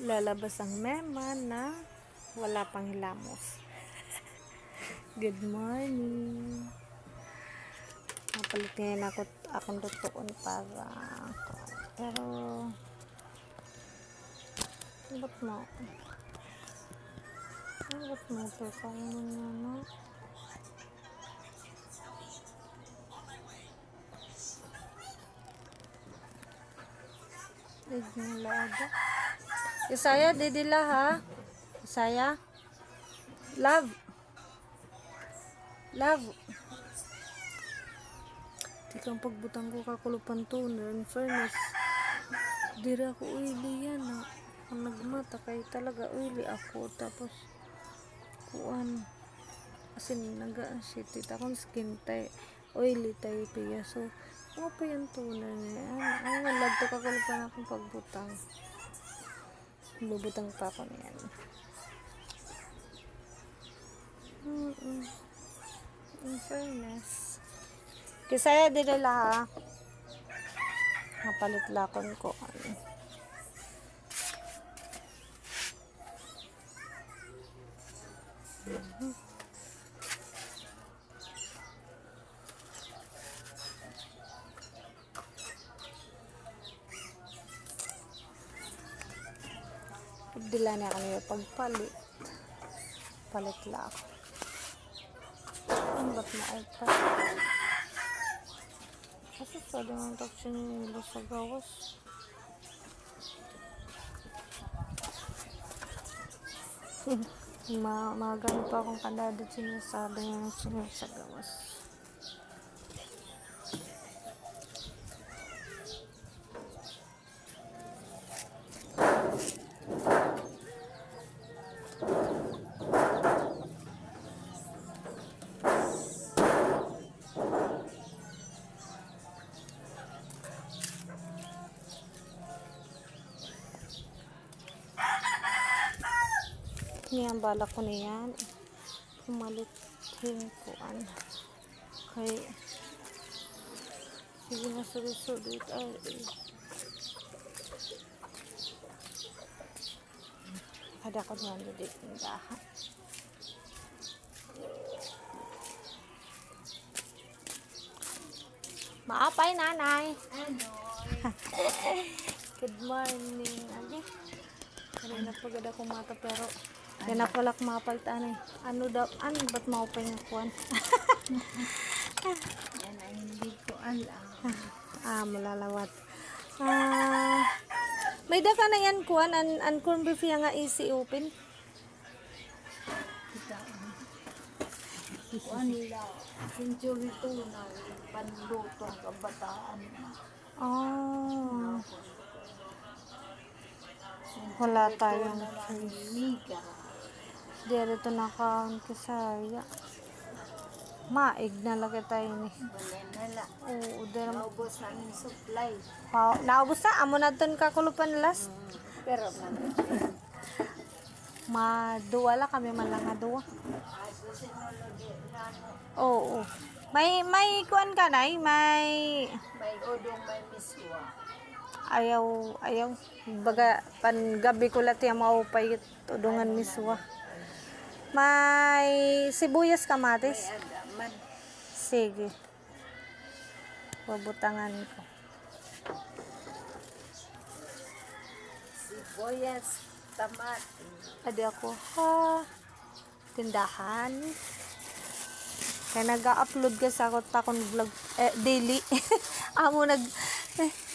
lalabas ang mema na wala pang hilamos. Good morning. Napalit ngayon akong tutuon para pero ba't mo ito kung ano Ignalaga. Isaya, didila ha. Isaya. Love. Tikang pagbutang ko kakulupan to. In fairness. Dira ko oily yan ha. Ang nagmata kay talaga oily ako. Tapos kuan. Asin naga-shit. Akong skin type. Oily type ya. So, ano pa yung tunan niya? Ang nalagto kakulupan akong pagbutang. Bubutang pa ako niyan. In fairness. Kisaya din nila ha. Napalit lakon ko. Dila na kami pagpalit. Palit lang. Ang ba't maaypa? Kasi sa mga taksyon nila sa gawas. Magano pa akong kandado sinasabi nga sa gawas. Yan, balak ko niyan. Pumalit yung kuan. Kay, sige na sulit ay. Ada ko naman dito yung dahan. Maapay, nanay. Good morning. Agi. Kanina pagod ako mata pero yan na pala kumapaltaan eh. Ano daw? Ano? Ba't maupay ng kuwan? Yan ay hindi ko alam. Malalawat. May daka na yan kuwan. An corn beef yan nga easy open. Kuan nila. Century 2 na panluto ang kabataan. Wala tayong miga. dito nakaon kisaya. Maig na lagi tayo ni. Banana. Oo, dira mo. Naubos namin supply. Naubos na. Amo na dun kakulupan last. Pero man. Maduwa la kami man lang nga duwa. Aso sinologi na Oo. May kuan ka na may udong may miswa. ayaw baga pangabi ko lati ang maupay tudungan miswa. May sibuyas kamatis. Agaman. Sige. Pabutangan ko. Sibuyas, tamati. Adi ako tindahan. Kaya nag-upload ka sa takon vlog daily. Amo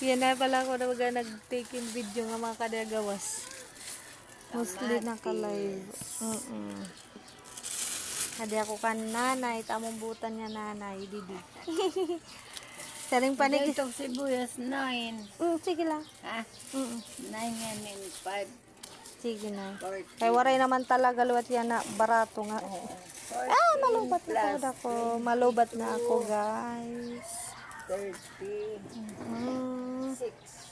yan na pala ako na nag-take in video nga mga kadagawas. Mostly naka-live. Adi ako kan nanay, tamong butan niya nanay, didi. Saring panig. Itong sibuyas 9. Sige lang. Ha? 9 yan in 5. Sige na. 40. Kay waray naman talaga luwat yan na barato nga. 40 Malubat na plus ako. Malubat na ako, guys. 30. 6.